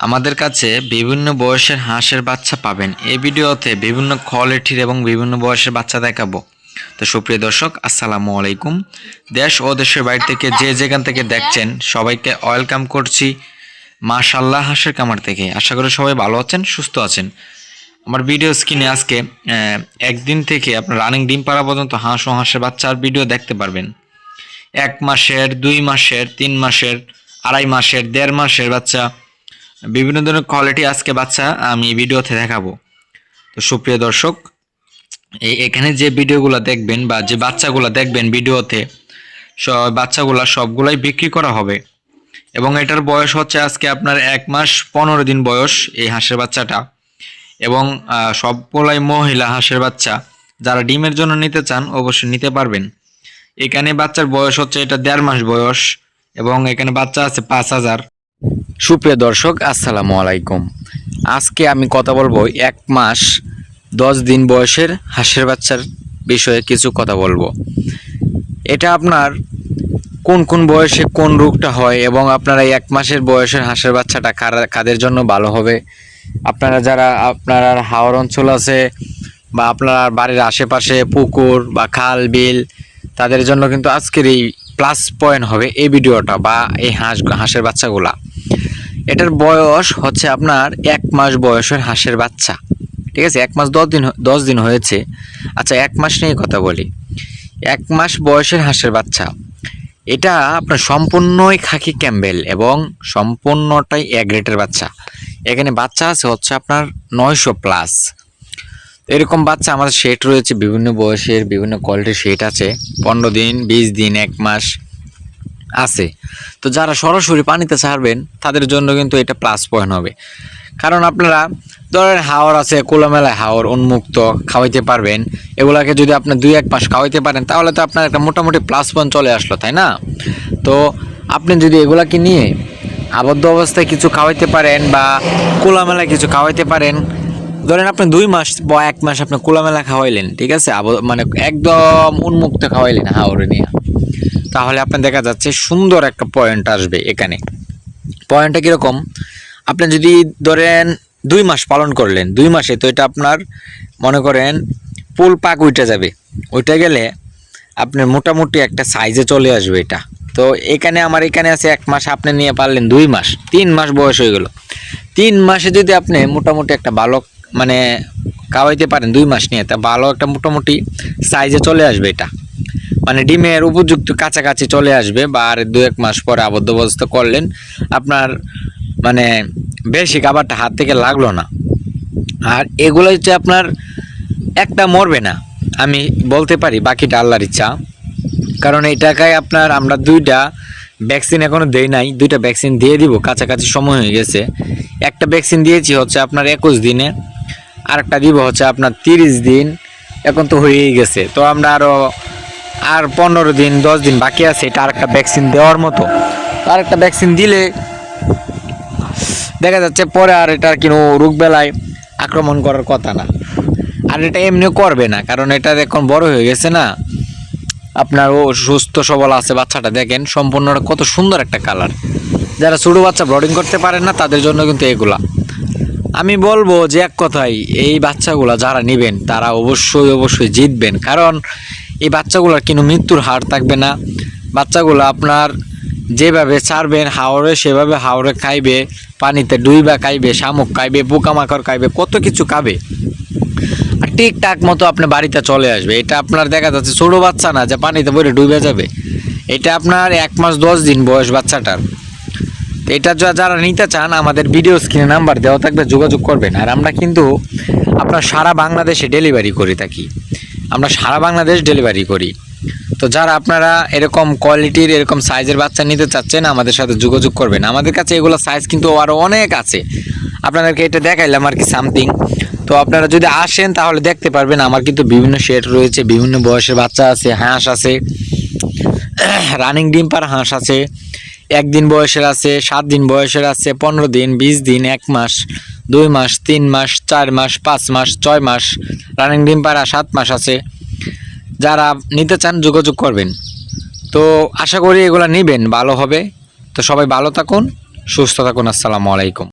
আমাদের কাছে বিভিন্ন বয়সের হাঁসের বাচ্চা পাবেন। এই ভিডিওতে বিভিন্ন কোয়ালিটির এবং বিভিন্ন বয়সের বাচ্চা দেখাবো। তো সুপ্রিয় দর্শক, আসসালামু আলাইকুম। দেশ ও দেশের বাইরে থেকে যে যেখান থেকে দেখছেন সবাইকে ওয়েলকাম করছি মাশাআল্লাহ হাঁসের কামার থেকে। আশা করি সবাই ভালো আছেন, সুস্থ আছেন। আমার ভিডিও স্ক্রিনে আজকে একদিন থেকে আপনার রানিং ডিম পাড়া পর্যন্ত হাঁস ও হাঁসের বাচ্চার ভিডিও দেখতে পারবেন। 1 মাসের, 2 মাসের, 3 মাসের, 2.5 মাসের, 1.5 মাসের বাচ্চা, বিভিন্ন ধরনের কোয়ালিটি আজকে বাচ্চা আমি ভিডিওতে দেখাবো। তো সুপ্রিয় দর্শক, এখানে যে ভিডিওগুলো দেখবেন বা যে বাচ্চাগুলো দেখবেন ভিডিওতে, বাচ্চাগুলো সবগুলাই বিক্রি করা হবে এবং এটার বয়স হচ্ছে আজকে আপনার 1 মাস 15 দিন বয়স এই হাঁসের বাচ্চাটা। এবং সবগুলাই মহিলা হাঁসের বাচ্চা। যারা ডিমের জন্য নিতে চান অবশ্যই নিতে পারবেন। এখানে বাচ্চার বয়স হচ্ছে এটা 1.5 মাস বয়স এবং এখানে বাচ্চা আছে 5000। সুপ্রিয় দর্শক, আসসালামু আলাইকুম। আজকে আমি কথা বলবো 1 মাস 10 দিন বয়সের হাঁসের বাচ্চার বিষয়ে কিছু কথা বলবো। এটা আপনার কোন কোন বয়সে কোন রোগটা হয় এবং আপনারা 1 মাসের বয়সের হাঁসের বাচ্চাটা কাদের জন্য ভালো হবে। আপনারা যারা আপনার হাওর অঞ্চল আছে বা আপনার বাড়ির আশেপাশে পুকুর বা খাল বিল, তাদের জন্য কিন্তু আজকের এই প্লাস পয়েন্ট হবে এই ভিডিওটা বা এই হাঁসের বাচ্চাগুলা। এটার বয়স হচ্ছে আপনার 1 মাস বয়সের হাঁসের বাচ্চা, ঠিক আছে। 1 মাস 10 দিন হয়েছে। আচ্ছা, 1 মাস নিয়ে কথা বলি। 1 মাস বয়সের হাঁসের বাচ্চা, এটা আপনার সম্পূর্ণই খাকি ক্যাম্বেল এবং সম্পূর্ণটাই এ গ্রেডের বাচ্চা। এখানে বাচ্চা আছে হচ্ছে আপনার 900+। এরকম বাচ্চা আমাদের সেট রয়েছে, বিভিন্ন বয়সের বিভিন্ন কোয়ালিটির সেট আছে। 15 দিন, 20 দিন, 1 মাস আছে। তো যারা সরাসরি পানিতে ছাড়বেন তাদের জন্য কিন্তু এটা প্লাস পয়েন্ট হবে। কারণ আপনারা ধরেন হাওর আছে, খোলামেলায় হাওর উন্মুক্ত খাওয়াইতে পারবেন। এগুলাকে যদি আপনি 2-1 মাস খাওয়াইতে পারেন তাহলে তো আপনার একটা মোটামুটি প্লাস পয়েন্ট চলে আসলো, তাই না? তো আপনি যদি এগুলাকে নিয়ে আবদ্ধ অবস্থায় কিছু খাওয়াইতে পারেন বা খোলামেলায় কিছু খাওয়াইতে পারেন, ধরেন আপনি 2 মাস বা 1 মাস আপনি খোলামেলা খাওয়াইলেন, ঠিক আছে, মানে একদম উন্মুক্ত খাওয়াইলেন হাওরে নিয়ে, তাহলে আপনার দেখা যাচ্ছে সুন্দর একটা পয়েন্ট আসবে। এখানে পয়েন্টটা কীরকম, আপনি যদি ধরেন 2 মাস পালন করলেন, 2 মাসে তো এটা আপনার মনে করেন ফুল পাক উঠে যাবে। ওইটা গেলে আপনার মোটামুটি একটা সাইজে চলে আসবে এটা। তো এখানে আমার এখানে আছে 1 মাস, আপনি নিয়ে পারলেন 2 মাস, 3 মাস বয়স হয়ে গেল। 3 মাসে যদি আপনি মোটামুটি একটা ভালো মানে খাওয়াইতে পারেন 2 মাস নিয়ে, তা ভালো একটা মোটামুটি সাইজে চলে আসবে এটা, মানে ডিমের উপযুক্ত কাছাকাছি চলে আসবে। বা আর 2-1 মাস পরে আবদ্ধ অবস্থা করলেন, আপনার মানে বেশি খাবারটা হাত থেকে লাগলো না। আর এগুলো হচ্ছে আপনার একটা মরবে না, আমি বলতে পারি, বাকিটা আল্লাহর ইচ্ছা। কারণ এই টাকায় আপনার আমরা 2টা ভ্যাকসিন এখনও দেই নাই, 2টা ভ্যাকসিন দিয়ে দিব, কাছাকাছি সময় হয়ে গেছে। একটা ভ্যাকসিন দিয়েছি হচ্ছে আপনার 21 দিনে, আরেকটা দিব হচ্ছে আপনার 30 দিন, এখন তো হয়েই গেছে। তো আমরা আর 15 দিন 10 দিন বাকি আছে এটা আরেকটা ভ্যাকসিন দেওয়ার মতো। আরেকটা ভ্যাকসিন দিলে দেখা যাচ্ছে পরে আর এটার কোনো রোগবেলায় আক্রমণ করার কথা না। আর এটা এমনিও করবে না, কারণ এটা এখন বড় হয়ে গেছে না, আপনার ও সুস্থ সবল আছে। বাচ্চাটা দেখেন সম্পূর্ণ কত সুন্দর একটা কালার। যারা ছোটো বাচ্চা ব্রডিং করতে পারেন না তাদের জন্য কিন্তু এগুলা আমি বলবো যে এক কথাই এই বাচ্চাগুলা যারা নেবেন তারা অবশ্যই জিতবেন। কারণ এই বাচ্চাগুলোর কিন্তু মৃত্যুর হার থাকবে না। বাচ্চাগুলো আপনার যেভাবে ছাড়বেন হাওরে সেভাবে হাওরে খাইবে, পানিতে ডুইবা খাইবে, শামুক খাইবে, পোকামাকড় খাইবে, কত কিছু খাবে, আর ঠিকঠাক মতো আপনার বাড়িতে চলে আসবে। এটা আপনার দেখা যাচ্ছে ছোটো বাচ্চা না যে পানিতে পড়ে ডুবে যাবে। এটা আপনার 1 মাস 10 দিন বয়স বাচ্চাটার। এটা যারা নিতে চান আমাদের ভিডিও স্ক্রিনে নাম্বার দেওয়া থাকবে, যোগাযোগ করবেন। আর আমরা কিন্তু আপনার সারা বাংলাদেশে ডেলিভারি করে থাকি, আমরা সারা বাংলাদেশ ডেলিভারি করি। তো যারা আপনারা এরকম কোয়ালিটির এরকম সাইজের বাচ্চা নিতে চাচ্ছেন আমাদের সাথে যোগাযোগ করবেন। আমাদের কাছে এগুলো সাইজ কিন্তু আরও অনেক আছে, আপনাদেরকে এটা দেখাইলাম আর কি সামথিং। তো আপনারা যদি আসেন তাহলে দেখতে পারবেন আমার কিন্তু বিভিন্ন শেড রয়েছে, বিভিন্ন বয়সের বাচ্চা আছে, হাঁস আছে, রানিং ডিম পার হাঁস আছে, 1 দিন বয়সের আছে, 7 দিন বয়সের আছে, 15 দিন, 20 দিন, 1 মাস, 2 মাস, 3 মাস, 4 মাস, 5 মাস, 6 মাস, রানিং ডিম পাড়া 7 মাস আছে। যারা নিতে চান যোগাযোগ করবেন। তো আশা করি এগুলো নেবেন, ভালো হবে। তো সবাই ভালো থাকুন, সুস্থ থাকুন। আসসালামু আলাইকুম।